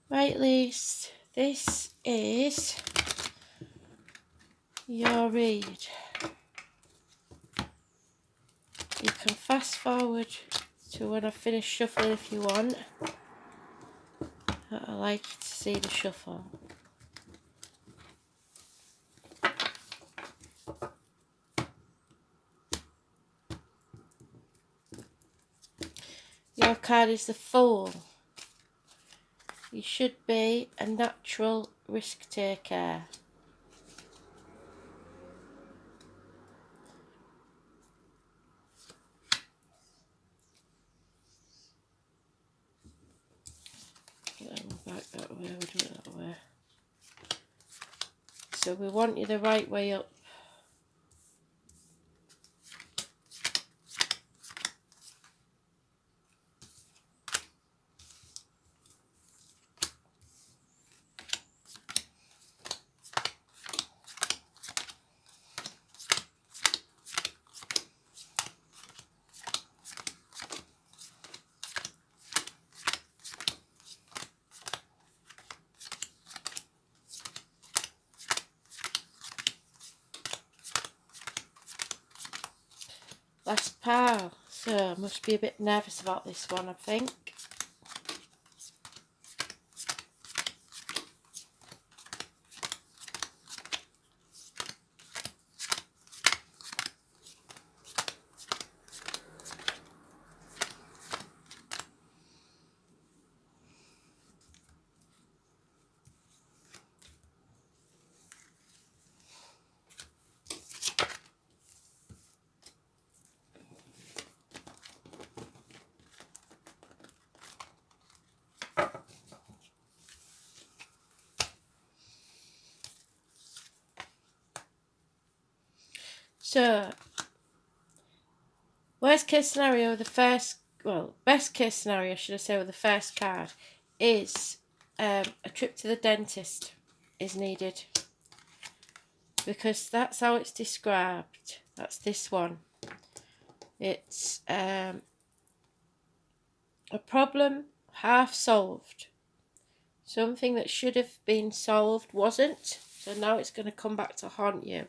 Right, Lise, this is your read. You can fast forward to when I finish shuffling if you want. I like you to see the shuffle. Your card is the Fool. You should be a natural risk taker. Back that way, we'll do it that way. So we want you the right way up. Last pile, so I must be a bit nervous about this one, I think. So, worst case scenario, best case scenario, should I say, with the first card is a trip to the dentist is needed. Because that's how it's described. That's this one. It's a problem half solved. Something that should have been solved wasn't. So now it's going to come back to haunt you.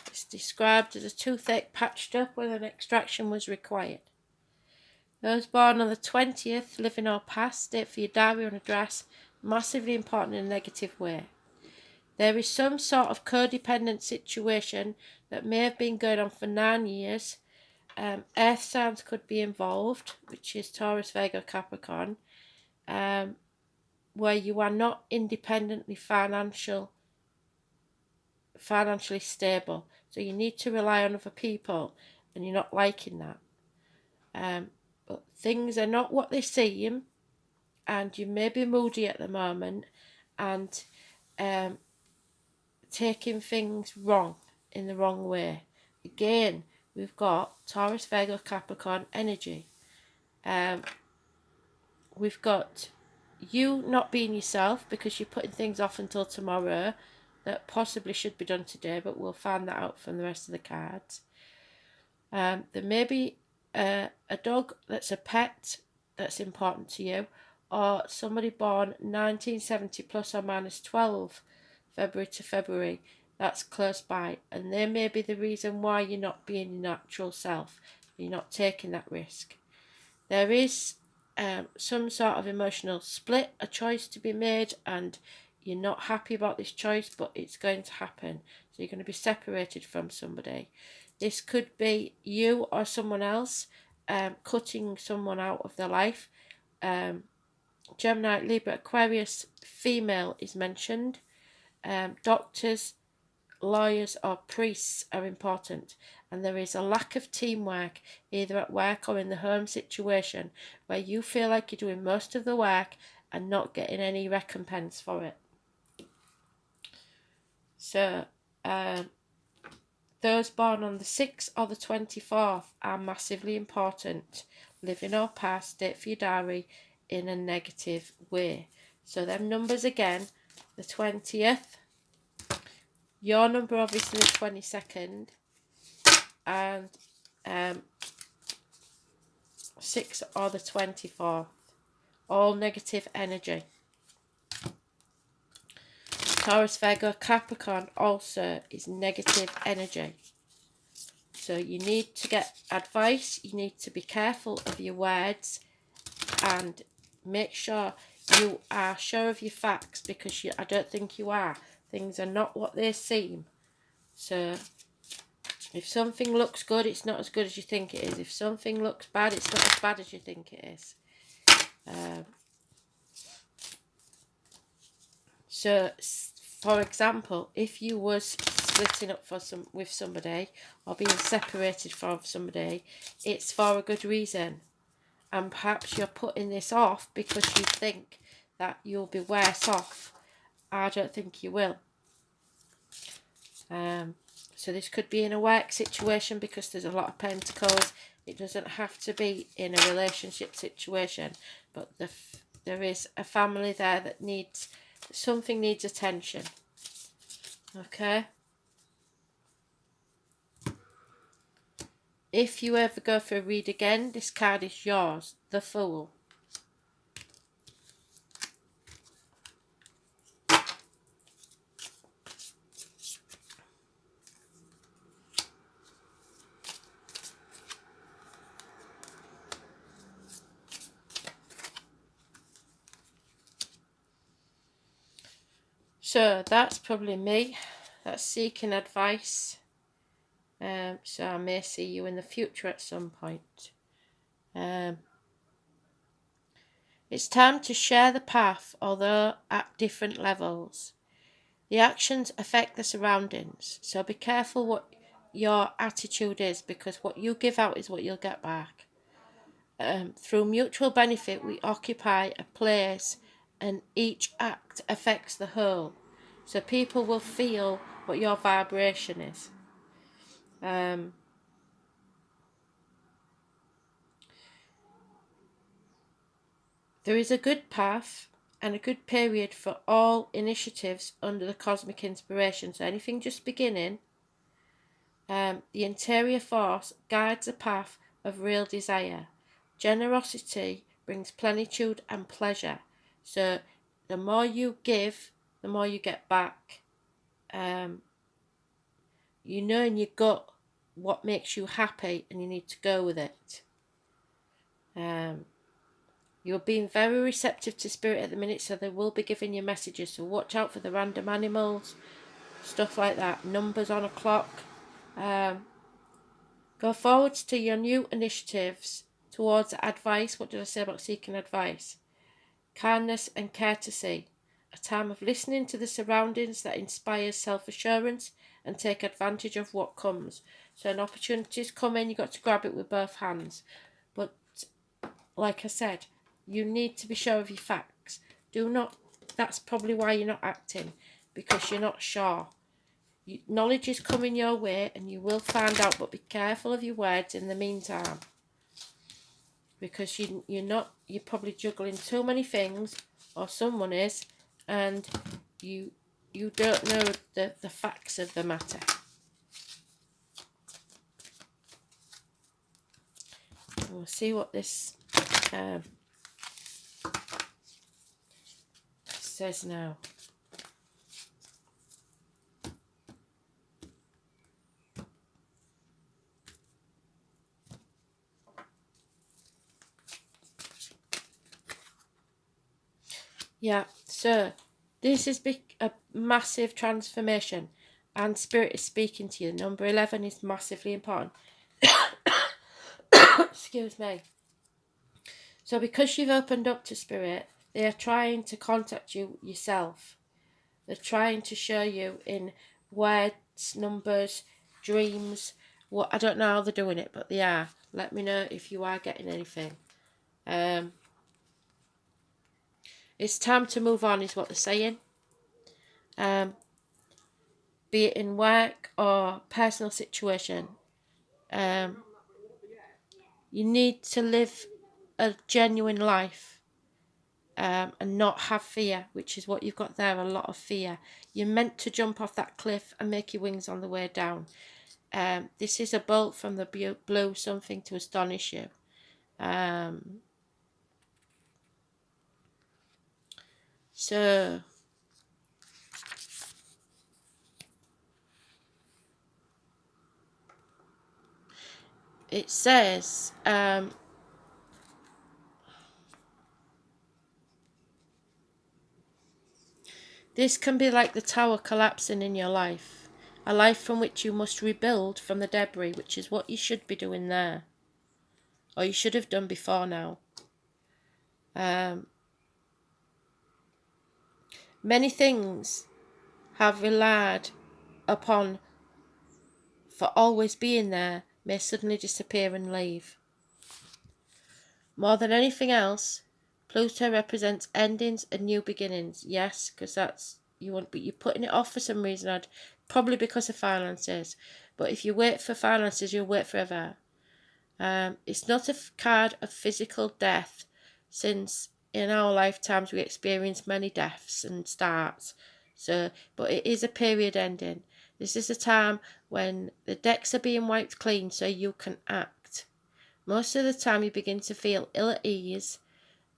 It's described as a toothache patched up when an extraction was required. Those born on the 20th, living or past, date for your diary and address, massively important in a negative way. There is some sort of codependent situation that may have been going on for 9 years. Earth signs could be involved, which is Taurus, Virgo, Capricorn, where you are not independently financially stable. So you need to rely on other people, and you're not liking that. But things are not what they seem, and you may be moody at the moment, and taking things wrong in the wrong way. Again, we've got Taurus, Virgo, Capricorn energy. We've got you not being yourself because you're putting things off until tomorrow that possibly should be done today, but we'll find that out from the rest of the cards. There may be a dog that's a pet that's important to you, or somebody born 1970 plus or minus 12 February to February that's close by, and they may be the reason why you're not being your natural self, you're not taking that risk. There is some sort of emotional split, a choice to be made, and you're not happy about this choice, but it's going to happen. So you're going to be separated from somebody. This could be you or someone else cutting someone out of their life. Gemini, Libra, Aquarius, female is mentioned. Doctors, lawyers or priests are important, and there is a lack of teamwork either at work or in the home situation where you feel like you're doing most of the work and not getting any recompense for it. So those born on the 6th or the 24th are massively important, living or past, date for your diary, in a negative way. So them numbers again, the 20th, your number obviously the 22nd, and 6th or the 24th, all negative energy. Taurus, Virgo, Capricorn also is negative energy. So you need to get advice. You need to be careful of your words and make sure you are sure of your facts, because I don't think you are. Things are not what they seem. So if something looks good, it's not as good as you think it is. If something looks bad, it's not as bad as you think it is. So, for example, if you was splitting up with somebody or being separated from somebody, it's for a good reason. And perhaps you're putting this off because you think that you'll be worse off. I don't think you will. So this could be in a work situation, because there's a lot of pentacles. It doesn't have to be in a relationship situation, but there is a family there that something needs attention. Okay? If you ever go for a read again, this card is yours, the Fool. So that's probably me. That's seeking advice. So I may see you in the future at some point. It's time to share the path, although at different levels. The actions affect the surroundings, so be careful what your attitude is, because what you give out is what you'll get back. Through mutual benefit, we occupy a place, and each act affects the whole. So people will feel what your vibration is. There is a good path and a good period for all initiatives under the cosmic inspiration. So anything just beginning, the interior force guides a path of real desire. Generosity brings plenitude and pleasure. So the more you give, the more you get back. You know in your gut what makes you happy, and you need to go with it. You're being very receptive to spirit at the minute, so they will be giving you messages. So watch out for the random animals, stuff like that. Numbers on a clock. Go forwards to your new initiatives towards advice. What did I say about seeking advice? Kindness and courtesy. A time of listening to the surroundings that inspires self-assurance and take advantage of what comes. So an opportunity's coming, you've got to grab it with both hands. But like I said, you need to be sure of your facts. That's probably why you're not acting, because you're not sure. Knowledge is coming your way and you will find out, but be careful of your words in the meantime, because you're probably juggling too many things, or someone is, and you don't know the facts of the matter. And we'll see what this says now. Yeah, so this is a massive transformation, and spirit is speaking to you. Number 11 is massively important. Excuse me. So because you've opened up to spirit, they are trying to contact you yourself. They're trying to show you in words, numbers, dreams. I don't know how they're doing it, but they are. Let me know if you are getting anything. It's time to move on, is what they're saying. Be it in work or personal situation. You need to live a genuine life, and not have fear, which is what you've got there, a lot of fear. You're meant to jump off that cliff and make your wings on the way down. This is a bolt from the blue, something to astonish you. So it says, this can be like the tower collapsing in your life, a life from which you must rebuild from the debris, which is what you should be doing there, or you should have done before now. Many things have relied upon for always being there may suddenly disappear and leave. More than anything else, Pluto represents endings and new beginnings. Yes, because that's you want, but you're putting it off for some reason. Probably because of finances. But if you wait for finances, you'll wait forever. It's not a card of physical death, since in our lifetimes we experience many deaths and starts. So, but it is a period ending. This is a time when the decks are being wiped clean so you can act. Most of the time you begin to feel ill at ease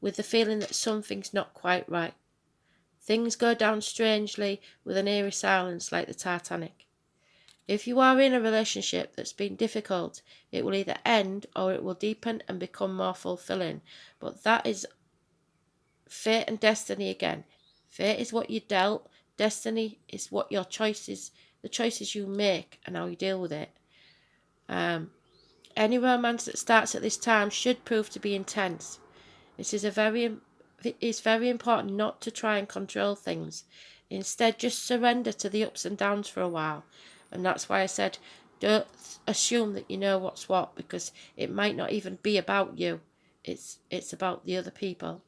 with the feeling that something's not quite right. Things go down strangely with an eerie silence like the Titanic. If you are in a relationship that's been difficult, it will either end or it will deepen and become more fulfilling. But that is fate and destiny again. Fate is what you dealt. Destiny is what your choices, the choices you make and how you deal with it. Any romance that starts at this time should prove to be intense. It is very important not to try and control things. Instead, just surrender to the ups and downs for a while. And that's why I said, don't assume that you know what's what, because it might not even be about you. It's about the other people.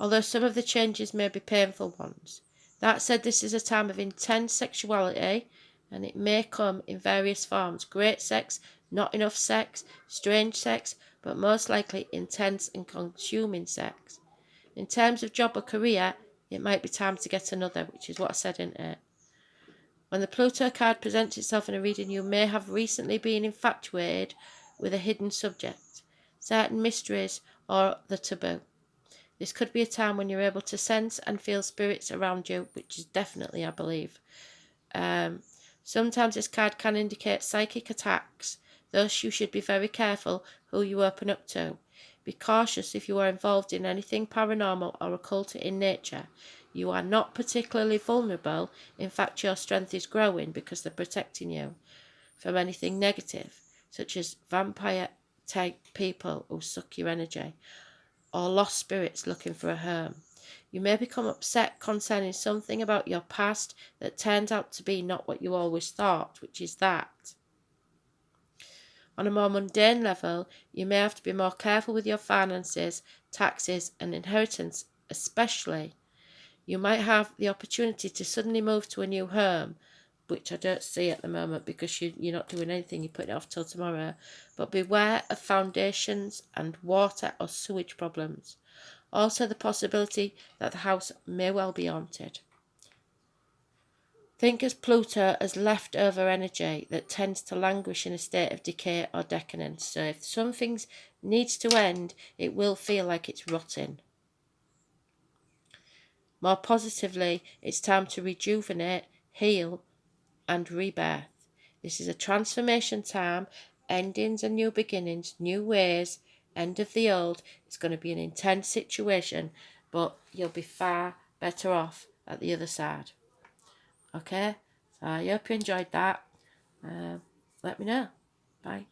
Although some of the changes may be painful ones. That said, this is a time of intense sexuality, and it may come in various forms. Great sex, not enough sex, strange sex, but most likely intense and consuming sex. In terms of job or career, it might be time to get another, which is what I said in it. When the Pluto card presents itself in a reading, you may have recently been infatuated with a hidden subject, certain mysteries, or the taboo. This could be a time when you're able to sense and feel spirits around you, which is definitely, I believe. Sometimes this card can indicate psychic attacks, thus you should be very careful who you open up to. Be cautious if you are involved in anything paranormal or occult in nature. You are not particularly vulnerable. In fact, your strength is growing because they're protecting you from anything negative, such as vampire-type people who suck your energy, or lost spirits looking for a home. You may become upset concerning something about your past that turns out to be not what you always thought, which is that. On a more mundane level, you may have to be more careful with your finances, taxes, and inheritance, especially. You might have the opportunity to suddenly move to a new home, which I don't see at the moment because you're not doing anything, you're putting it off till tomorrow. But beware of foundations and water or sewage problems. Also the possibility that the house may well be haunted. Think of Pluto as leftover energy that tends to languish in a state of decay or decadence. So if something needs to end, it will feel like it's rotting. More positively, it's time to rejuvenate, heal, and rebirth. This is a transformation time, endings and new beginnings, new ways, end of the old. It's going to be an intense situation, but you'll be far better off at the other side. Okay, so I hope you enjoyed that. Let me know. Bye.